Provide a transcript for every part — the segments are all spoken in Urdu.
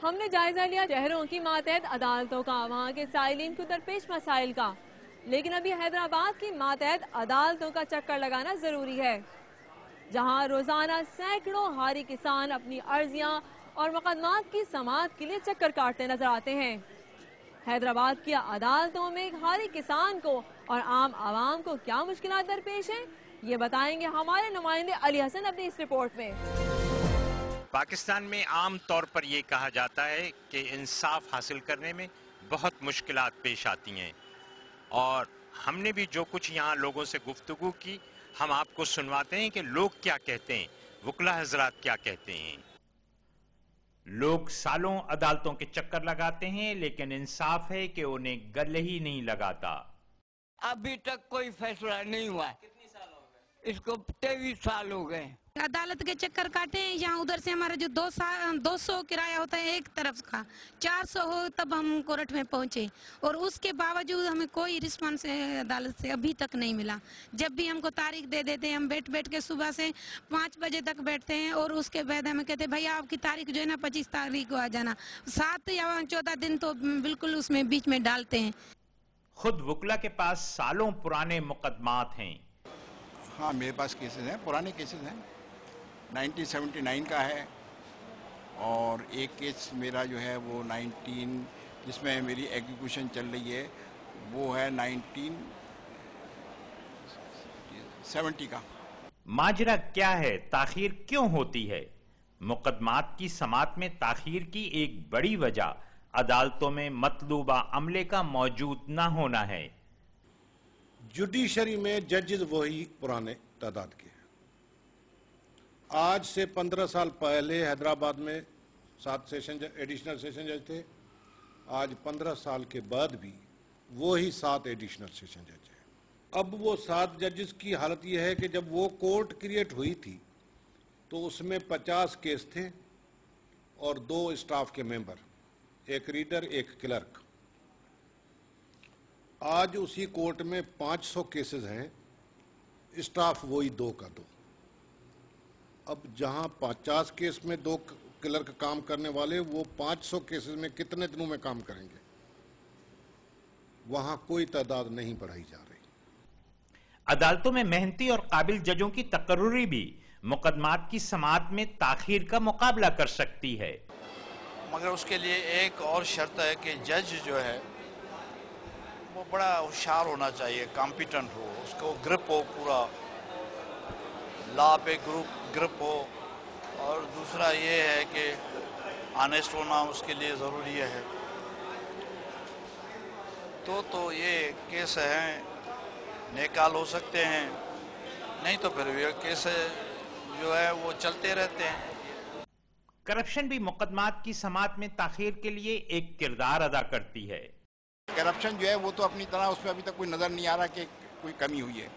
ہم نے جائزہ لیا شہروں کی ماتحت عدالتوں کا، وہاں کے سائلین کو درپیش مسائل کا، لیکن ابھی حیدرآباد کی ماتحت عدالتوں کا چکر لگانا ضروری ہے، جہاں روزانہ سینکڑوں ہاری کسان اپنی عرضیاں اور مقدمات کی سماعت کے لیے چکر کاٹتے نظر آتے ہیں۔ حیدرآباد کی عدالتوں میں ہاری کسان کو اور عام عوام کو کیا مشکلات درپیش ہیں، یہ بتائیں گے ہمارے نمائندے علی حسن اپنی اس رپورٹ میں۔ پاکستان میں عام طور پر یہ کہا جاتا ہے کہ انصاف حاصل کرنے میں بہت مشکلات پیش آتی ہیں، اور ہم نے بھی جو کچھ یہاں لوگوں سے گفتگو کی، ہم آپ کو سنواتے ہیں کہ لوگ کیا کہتے ہیں، وکلا حضرات کیا کہتے ہیں۔ لوگ سالوں عدالتوں کے چکر لگاتے ہیں، لیکن انصاف ہے کہ انہیں گلے ہی نہیں لگاتا۔ ابھی تک کوئی فیصلہ نہیں ہوا ہے۔ کتنی سال ہو گئے؟ اس کو 23 سال ہو گئے۔ عدالت کے چکر کاٹے ہیں، یہاں ادھر سے ہمارا جو 200 کرایہ ہوتا ہے ایک طرف کا 400 ہو تب ہم کورٹ میں پہنچے، اور اس کے باوجود ہمیں کوئی رسپانس عدالت سے ابھی تک نہیں ملا۔ جب بھی ہم کو تاریخ دے دیتے ہیں، ہم بیٹھ کے صبح سے 5 بجے تک بیٹھتے ہیں، اور اس کے بعد ہمیں کہتے ہیں بھائی آپ کی تاریخ جو ہے نا 25 تاریخ کو آ جانا۔ 7 یا 14 دن تو بالکل اس میں بیچ میں ڈالتے ہیں۔ خود وکلا کے پاس سالوں پرانے مقدمات ہیں۔ ہاں میرے پاس کیسز ہیں، پرانے کیسز ہیں، 1979 کا ہے، اور ایک کیس میرا جو ہے وہ جس میں میری ایگزیکیوشن چل رہی ہے وہ ہے 1970 کا۔ ماجرا کیا ہے؟ تاخیر کیوں ہوتی ہے؟ مقدمات کی سماعت میں تاخیر کی ایک بڑی وجہ عدالتوں میں مطلوبہ عملے کا موجود نہ ہونا ہے۔ جوڈیشری میں ججز وہی پرانے تعداد کے ہیں۔ آج سے 15 سال پہلے حیدرآباد میں 7 ایڈیشنل سیشن جج تھے، آج 15 سال کے بعد بھی وہی 7 ایڈیشنل سیشن جج ہیں۔ اب وہ 7 ججز کی حالت یہ ہے کہ جب وہ کورٹ کریٹ ہوئی تھی تو اس میں 50 کیس تھے اور 2 اسٹاف کے ممبر، ایک ریڈر ایک کلرک۔ آج اسی کورٹ میں 500 کیسز ہیں، اسٹاف وہی 2 کا 2۔ اب جہاں 50 کیس میں 2 کلرک کام کرنے والے، وہ 500 کیسز میں کتنے دنوں میں کام کریں گے؟ وہاں کوئی تعداد نہیں بڑھائی جا رہی۔ عدالتوں میں محنتی اور قابل ججوں کی تقرری بھی مقدمات کی سماعت میں تاخیر کا مقابلہ کر سکتی ہے، مگر اس کے لیے ایک اور شرط ہے کہ جج جو ہے وہ بڑا ہوشیار ہونا چاہیے، کمپیٹنٹ ہو، اس کو گرپ ہو، پورا لا پہ گرپ ہو، اور دوسرا یہ ہے کہ آنیسٹ ہونا اس کے لیے ضروری ہے۔ تو یہ کیس ہیں، نیکال ہو سکتے ہیں، نہیں تو پھر یہ کیس جو ہے وہ چلتے رہتے ہیں۔ کرپشن بھی مقدمات کی سماعت میں تاخیر کے لیے ایک کردار ادا کرتی ہے۔ کرپشن جو ہے وہ تو اپنی طرح اس میں ابھی تک کوئی نظر نہیں آ رہا کہ کوئی کمی ہوئی ہے۔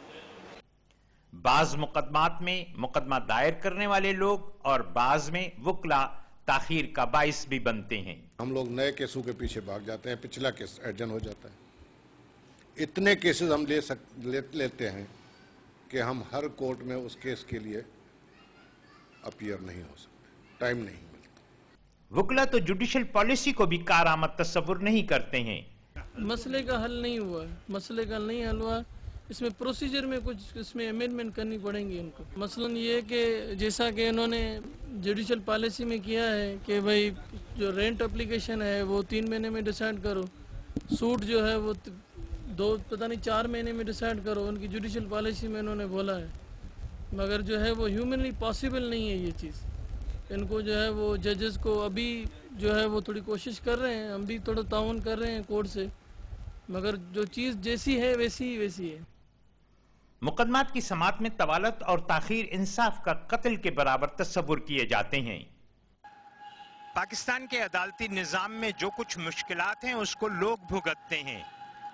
بعض مقدمات میں مقدمہ دائر کرنے والے لوگ اور بعض میں وکلا تاخیر کا باعث بھی بنتے ہیں۔ ہم لوگ نئے کیسوں کے پیچھے بھاگ جاتے ہیں، پچھلا کیس ایڈجن ہو جاتا ہے۔ اتنے کیسز ہم لیتے ہیں کہ ہم ہر کورٹ میں اس کیس کے لیے اپیئر نہیں ہو سکتے، ٹائم نہیں ملتا۔ وکلا تو جوڈیشل پالیسی کو بھی کارآمد تصور نہیں کرتے ہیں۔ مسئلے کا حل نہیں ہوا، مسئلے کا نہیں حل ہوا، اس میں پروسیجر میں کچھ اس میں امینڈمنٹ کرنی پڑیں گی ان کو۔ مثلاً یہ کہ جیسا کہ انہوں نے جوڈیشل پالیسی میں کیا ہے کہ بھائی جو رینٹ اپلیکیشن ہے وہ 3 مہینے میں ڈیسائیڈ کرو، سوٹ جو ہے وہ 4 مہینے میں ڈیسائیڈ کرو، ان کی جوڈیشل پالیسی میں انہوں نے بولا ہے، مگر جو ہے وہ ہیومنلی پاسبل نہیں ہے یہ چیز۔ ان کو جو ہے وہ ججز کو ابھی جو ہے وہ تھوڑی کوشش کر رہے ہیں، ہم بھی تھوڑا تعاون کر رہے ہیں کورٹ سے، مگر جو چیز جیسی ہے ویسی ہے۔ مقدمات کی سماعت میں طوالت اور تاخیر انصاف کا قتل کے برابر تصور کیے جاتے ہیں۔ پاکستان کے عدالتی نظام میں جو کچھ مشکلات ہیں اس کو لوگ بھگتتے ہیں،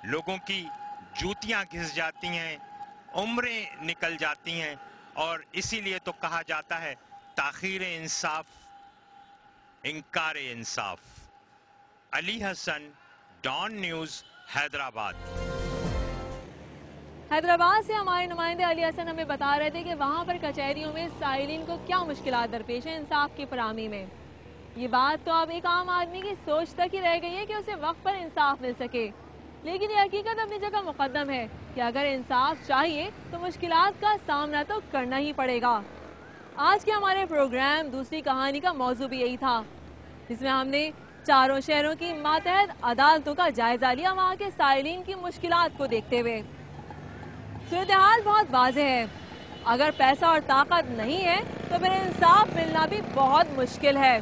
لوگوں کی جوتیاں گھس جاتی ہیں، عمریں نکل جاتی ہیں، اور اسی لیے تو کہا جاتا ہے تاخیر انصاف انکار انصاف۔ علی حسن، ڈان نیوز، حیدرآباد۔ حیدرآباد سے ہمارے نمائندے علی حسن ہمیں بتا رہے تھے کہ وہاں پر کچہریوں میں سائلین کو کیا مشکلات درپیش ہیں انصاف کی فراہمی میں۔ یہ بات تو اب ایک عام آدمی کی سوچ تک ہی رہ گئی ہے کہ اسے وقت پر انصاف مل سکے، لیکن یہ حقیقت اپنی جگہ مقدم ہے کہ اگر انصاف چاہیے تو مشکلات کا سامنا تو کرنا ہی پڑے گا۔ آج کے ہمارے پروگرام دوسری کہانی کا موضوع بھی یہی تھا، جس میں ہم نے چاروں شہروں کی ماتحت عدالتوں کا جائزہ لیا وہاں کے سائلین کی مشکلات کو دیکھتے ہوئے۔ صورتحال بہت واضح ہے، اگر پیسہ اور طاقت نہیں ہے تو پھر انصاف ملنا بھی بہت مشکل ہے۔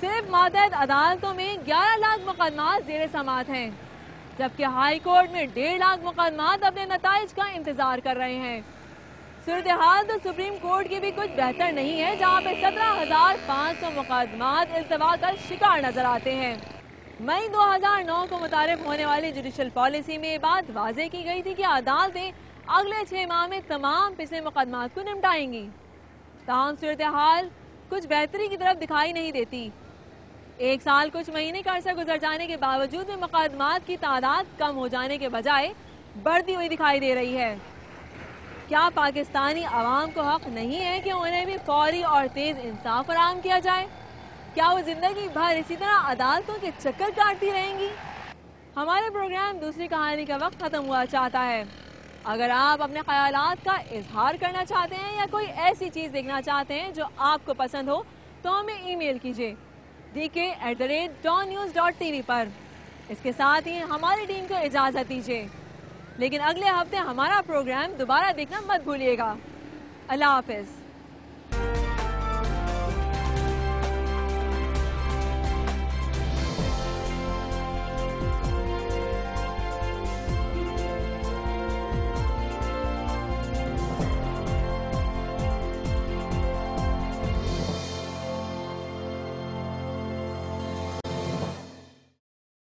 صرف ماتحت عدالتوں میں 11 لاکھ مقدمات زیر سماعت ہیں، جبکہ ہائی کورٹ میں 1.5 لاکھ مقدمات اپنے نتائج کا انتظار کر رہے ہیں۔ صورتحال تو سپریم کورٹ کی بھی کچھ بہتر نہیں ہے، جہاں پہ 17,500 مقدمات التوا کا شکار نظر آتے ہیں۔ مئی 2009 کو متعارف ہونے والی جوڈیشل پالیسی میں یہ بات واضح کی گئی تھی کہ عدالتیں اگلے 6 ماہ میں تمام پچھلے مقدمات کو نمٹائیں گی، تاہم صورتحال کچھ بہتری کی طرف دکھائی نہیں دیتی۔ 1 سال کچھ مہینے کا عرصہ گزر جانے کے باوجود بھی مقدمات کی تعداد کم ہو جانے کے بجائے بڑھتی ہوئی دکھائی دے رہی ہے۔ کیا پاکستانی عوام کو حق نہیں ہے کہ انہیں بھی فوری اور تیز انصاف فراہم کیا جائے؟ کیا وہ زندگی بھر اسی طرح عدالتوں کے چکر کاٹتی رہیں گی؟ ہمارے پروگرام دوسری کہانی کا وقت ختم ہوا چاہتا ہے۔ اگر آپ اپنے خیالات کا اظہار کرنا چاہتے ہیں یا کوئی ایسی چیز دیکھنا چاہتے ہیں جو آپ کو پسند ہو تو ہمیں ای میل کیجیے dk@dawnnews.tv پر۔ اس کے ساتھ ہی ہماری ٹیم کو اجازت دیجیے، لیکن اگلے ہفتے ہمارا پروگرام دوبارہ دیکھنا مت بھولیے گا۔ اللہ حافظ۔